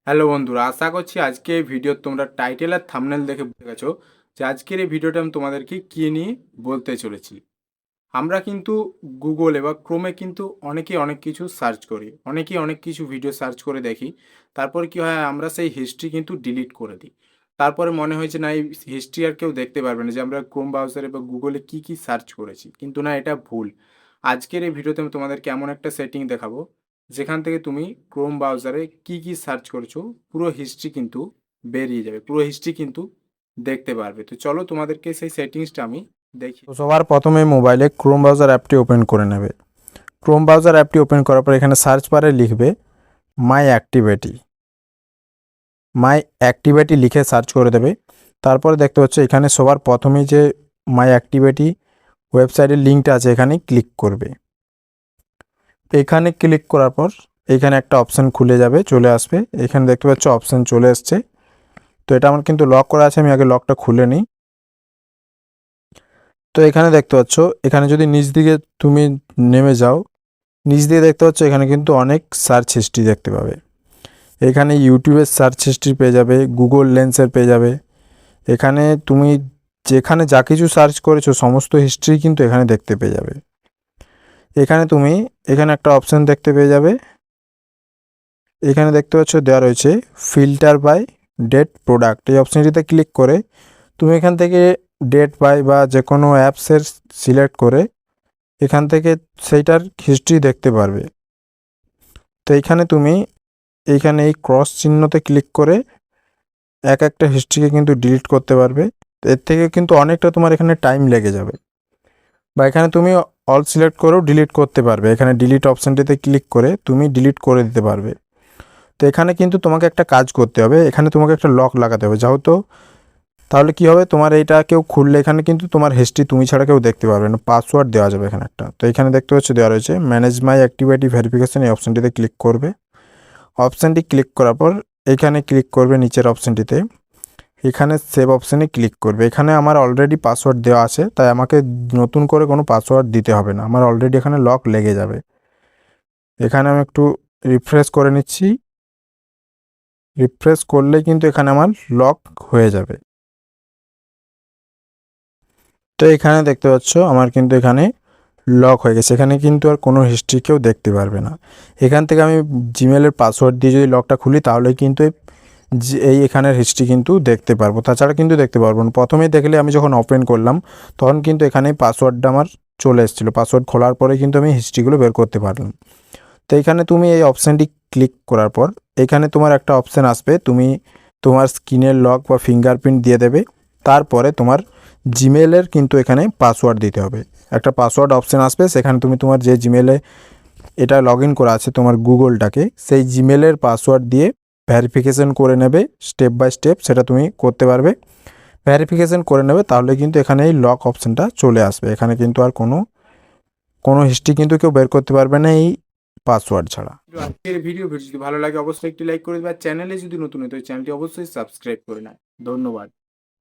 Hello বন্ধুরা, আশা করছি আজকে এই ভিডিও তোমরা টাইটেল আর থাম্বনেল দেখে বুঝে গেছো যে আজকের এই ভিডিওটা আমি তোমাদেরকে কী নিয়ে বলতে চলেছি। আমরা কিন্তু গুগলে বা ক্রোমে কিন্তু অনেকেই অনেক কিছু সার্চ করি, অনেকেই অনেক কিছু ভিডিও সার্চ করে দেখি। তারপর কি হয়, আমরা সেই হিস্ট্রি কিন্তু ডিলিট করে দিই। তারপরে মনে হয় যে না, এই হিস্ট্রি আর কেউ দেখতে পারবে না যে আমরা ক্রোম ব্রাউজারে বা গুগলে কী কী সার্চ করেছি, কিন্তু না, এটা ভুল। আজকের এই ভিডিওতে আমি তোমাদেরকে এমন একটা সেটিং দেখাবো যেখান থেকে তুমি ক্রোম ব্রাউজারে কী কী সার্চ করেছো পুরো হিস্ট্রি কিন্তু বেরিয়ে যাবে, পুরো হিস্ট্রি কিন্তু দেখতে পারবে। তো চলো তোমাদেরকে সেই সেটিংসটা আমি দেখি। তো সবার প্রথমে মোবাইলে ক্রোম ব্রাউজার অ্যাপটি ওপেন করে নেবে। ক্রোম ব্রাউজার অ্যাপটি ওপেন করার পর এখানে সার্চ বারে লিখবে মাই অ্যাক্টিভিটি। মাই অ্যাক্টিভিটি লিখে সার্চ করে দেবে। তারপরে দেখতে পাচ্ছ এখানে সবার প্রথমেই যে মাই অ্যাক্টিভিটি ওয়েবসাইটের লিঙ্কটা আছে এখানে ক্লিক করবে। এখানে ক্লিক করার পর এখানে একটা অপশান খুলে যাবে, চলে আসবে। এখানে দেখতে পাচ্ছ অপশান চলে এসছে। তো এটা আমার কিন্তু লক করা আছে, আমি আগে লকটা খুলে নিই। তো এখানে দেখতে পাচ্ছ, এখানে যদি নিচ দিকে তুমি নেমে যাও, নিচ দিয়ে দেখতে পাচ্ছ এখানে কিন্তু অনেক সার্চ হিস্ট্রি দেখতে পাবে। এখানে ইউটিউবের সার্চ হিস্ট্রি পেয়ে যাবে, গুগল লেন্সের পেয়ে যাবে। এখানে তুমি যেখানে যা কিছু সার্চ করেছো সমস্ত হিস্ট্রি কিন্তু এখানে দেখতে পেয়ে যাবে। এখানে তুমি এখানে একটা অপশান দেখতে পেয়ে যাবে। এখানে দেখতে পাচ্ছ দেওয়া রয়েছে ফিল্টার বাই ডেট প্রোডাক্ট। এই অপশানটিতে ক্লিক করে তুমি এখান থেকে ডেট বাই বা যে কোনো অ্যাপসের সিলেক্ট করে এখান থেকে সেইটার হিস্ট্রি দেখতে পারবে। তো এইখানে তুমি এইখানে এই ক্রস চিহ্নতে ক্লিক করে এক একটা হিস্ট্রিকে কিন্তু ডিলিট করতে পারবে। এর থেকে কিন্তু অনেকটা তোমার এখানে টাইম লেগে যাবে। বা এখানে তুমি অল সিলেক্ট করেও ডিলিট করতে পারবে। এখানে ডিলিট অপশানটিতে ক্লিক করে তুমি ডিলিট করে দিতে পারবে। তো এখানে কিন্তু তোমাকে একটা কাজ করতে হবে, এখানে তোমাকে একটা লক লাগাতে হবে যেহেতু, তাহলে কি হবে, তোমার এইটা কেউ খুললে এখানে কিন্তু তোমার হিস্ট্রি তুমি ছাড়া কেউ দেখতে পারবে না। পাসওয়ার্ড দেওয়া যাবে এখানে একটা। তো এখানে দেখতে পাচ্ছ দেওয়া রয়েছে ম্যানেজ মাই অ্যাক্টিভিটি ভেরিফিকেশন। এই অপশানটিতে ক্লিক করবে। অপশানটি ক্লিক করার পর এখানে ক্লিক করবে নিচের অপশানটিতে। এখানে সেভ অপশানে ক্লিক করবে। এখানে আমার অলরেডি পাসওয়ার্ড দেওয়া আছে, তাই আমাকে নতুন করে কোনো পাসওয়ার্ড দিতে হবে না, আমার অলরেডি এখানে লক লেগে যাবে। এখানে আমি একটু রিফ্রেশ করে নিচ্ছি। রিফ্রেশ করলে কিন্তু এখানে আমার লক হয়ে যাবে। তো এখানে দেখতে পাচ্ছ আমার কিন্তু এখানে লক হয়ে গেছে। এখানে কিন্তু আর কোনো হিস্ট্রি কেউ দেখতে পারবে না। এখান থেকে আমি জিমেলের পাসওয়ার্ড দিয়ে যদি লকটা খুলি তাহলে কিন্তু এই এখানের হিস্ট্রি কিন্তু দেখতে পারবো, তাছাড়া কিন্তু দেখতে পারবো না। প্রথমেই দেখলে আমি যখন ওপেন করলাম তখন কিন্তু এখানে পাসওয়ার্ডটা আমার চলে এসেছিলো। পাসওয়ার্ড খোলার পরে কিন্তু আমি হিস্ট্রিগুলো বের করতে পারলাম। তো এখানে তুমি এই অপশানটি ক্লিক করার পর এখানে তোমার একটা অপশান আসবে, তুমি তোমার স্ক্রিনের লক বা ফিঙ্গারপ্রিন্ট দিয়ে দেবে। তারপরে তোমার জিমেলের কিন্তু এখানে পাসওয়ার্ড দিতে হবে। একটা পাসওয়ার্ড অপশান আসবে, সেখানে তুমি তোমার যে জিমেলে এটা লগ ইন করা আছে তোমার গুগলটাকে, সেই জিমেলের পাসওয়ার্ড দিয়ে ভেরিফিকেশন করে নেবে। স্টেপ বাই স্টেপ সেটা তুমি করতে পারবে। ভেরিফিকেশন করে নেবে তাহলে কিন্তু এখানে এই লক অপশানটা চলে আসবে। এখানে কিন্তু আর কোনো হিস্ট্রি কিন্তু কেউ বের করতে পারবে না এই পাসওয়ার্ড ছাড়া। আজকের ভিডিও যদি ভালো লাগে অবশ্যই একটি লাইক করে দেবে, আর চ্যানেলে যদি নতুন হয় তো চ্যানেলটি অবশ্যই সাবস্ক্রাইব করে নেয়। ধন্যবাদ।